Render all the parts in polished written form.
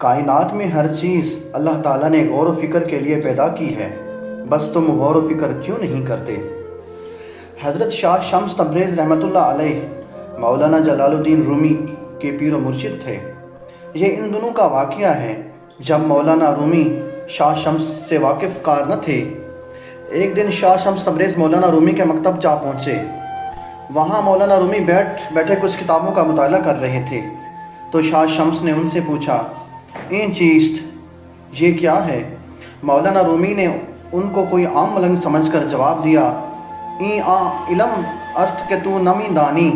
کائنات میں ہر چیز اللہ تعالیٰ نے غور و فکر کے لیے پیدا کی ہے، بس تم غور و فکر کیوں نہیں کرتے؟ حضرت شاہ شمس تبریز رحمۃ اللہ علیہ مولانا جلال الدین رومی کے پیر و مرشد تھے۔ یہ ان دنوں کا واقعہ ہے جب مولانا رومی شاہ شمس سے واقف کار نہ تھے۔ ایک دن شاہ شمس تبریز مولانا رومی کے مکتب جا پہنچے۔ وہاں مولانا رومی بیٹھے کچھ کتابوں کا مطالعہ کر رہے تھے تو شاہ شمس نے ان سے پوچھا، این چیست، یہ کیا ہے؟ مولانا رومی نے ان کو کوئی عام ملنگ سمجھ کر جواب دیا، این علم است کہ تو نمی دانی،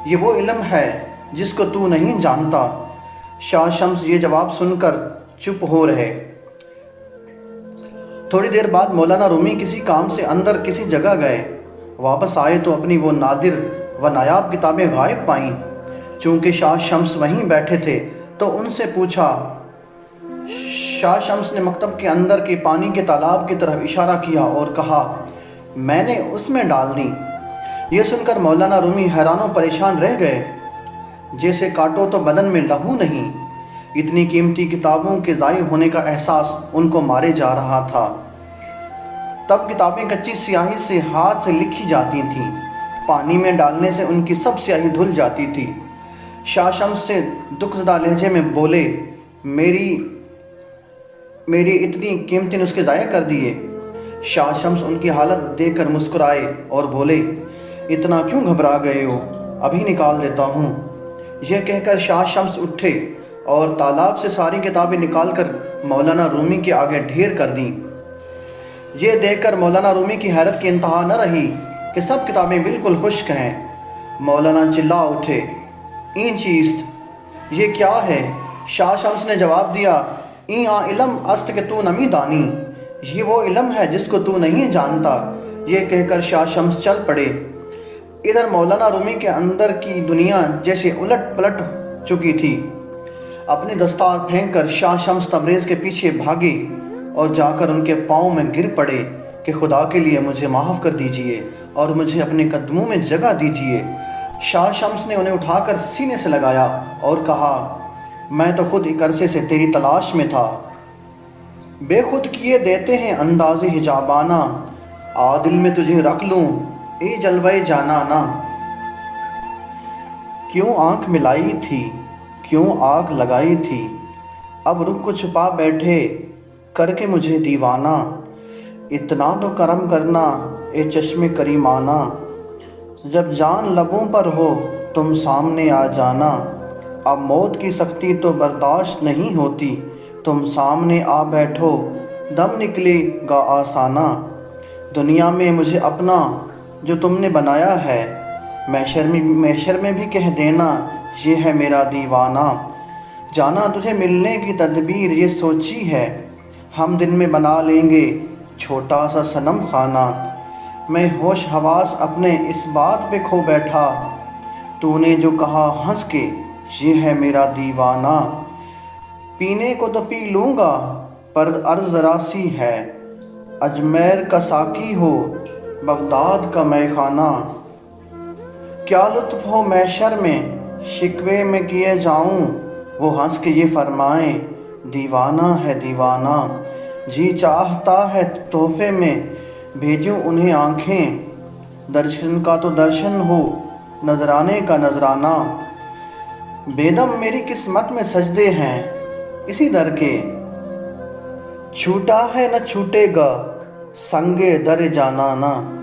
یہ وہ علم ہے جس کو تو نہیں جانتا۔ شاہ شمس یہ جواب سن کر چپ ہو رہے۔ تھوڑی دیر بعد مولانا رومی کسی کام سے اندر کسی جگہ گئے، واپس آئے تو اپنی وہ نادر و نایاب کتابیں غائب پائیں۔ چونکہ شاہ شمس وہیں بیٹھے تھے تو ان سے پوچھا۔ شاہ شمس نے مکتب کے اندر کے پانی کے تالاب کی طرف اشارہ کیا اور کہا، میں نے اس میں ڈال دی۔ یہ سن کر مولانا رومی حیران و پریشان رہ گئے، جیسے کاٹو تو بدن میں لہو نہیں۔ اتنی قیمتی کتابوں کے ضائع ہونے کا احساس ان کو مارے جا رہا تھا۔ تب کتابیں کچی سیاہی سے ہاتھ سے لکھی جاتی تھیں، پانی میں ڈالنے سے ان کی سب سیاہی دھل جاتی تھی۔ شاہ شمس سے دکھ زدہ لہجے میں بولے، میری اتنی قیمتی نسخے ضائع کر دیے۔ شاہ شمس ان کی حالت دیکھ کر مسکرائے اور بولے، اتنا کیوں گھبرا گئے ہو، ابھی نکال دیتا ہوں۔ یہ کہہ کر شاہ شمس اٹھے اور تالاب سے ساری کتابیں نکال کر مولانا رومی کے آگے ڈھیر کر دیں۔ یہ دیکھ کر مولانا رومی کی حیرت کی انتہا نہ رہی کہ سب کتابیں بالکل خشک ہیں۔ مولانا چلا اٹھے، این چیست، یہ کیا ہے؟ شاہ شمس نے جواب دیا، این علم است کہ تو نمی دانی، یہ وہ علم ہے جس کو تو نہیں جانتا۔ یہ کہہ کر شاہ شمس چل پڑے۔ ادھر مولانا رومی کے اندر کی دنیا جیسے الٹ پلٹ چکی تھی۔ اپنی دستار پھینک کر شاہ شمس تبریز کے پیچھے بھاگے اور جا کر ان کے پاؤں میں گر پڑے کہ خدا کے لیے مجھے معاف کر دیجئے اور مجھے اپنے قدموں میں جگہ دیجئے۔ شاہ شمس نے انہیں اٹھا کر سینے سے لگایا اور کہا، میں تو خود ایک عرصے سے تیری تلاش میں تھا۔ بے خود کیے دیتے ہیں انداز حجابانہ، دل میں تجھے رکھ لوں اے جلوے جانانا۔ کیوں آنکھ ملائی تھی، کیوں آگ لگائی تھی، اب رخ کو چھپا بیٹھے کر کے مجھے دیوانہ۔ اتنا تو کرم کرنا اے چشم کریمانہ، جب جان لبوں پر ہو تم سامنے آ جانا۔ اب موت کی سختی تو برداشت نہیں ہوتی، تم سامنے آ بیٹھو دم نکلے گا آسانہ۔ دنیا میں مجھے اپنا جو تم نے بنایا ہے، محشر میں بھی کہہ دینا یہ ہے میرا دیوانہ۔ جانا تجھے ملنے کی تدبیر یہ سوچی ہے، ہم دن میں بنا لیں گے چھوٹا سا صنم خانہ۔ میں ہوش حواس اپنے اس بات پہ کھو بیٹھا، تو نے جو کہا ہنس کے یہ ہے میرا دیوانہ۔ پینے کو تو پی لوں گا پر عرض ذرا سی ہے، اجمیر کا ساقی ہو بغداد کا مے خانہ۔ کیا لطف ہو محشر میں شکوے میں کیے جاؤں، وہ ہنس کے یہ فرمائیں دیوانہ ہے دیوانہ۔ جی چاہتا ہے تحفے میں بھیجوں انہیں آنکھیں، درشن کا تو درشن ہو نذرانے کا نذرانہ۔ بیدم میری قسمت میں سجدے ہیں اسی در کے، چھوٹا ہے نہ چھوٹے گا سنگے در جانانا۔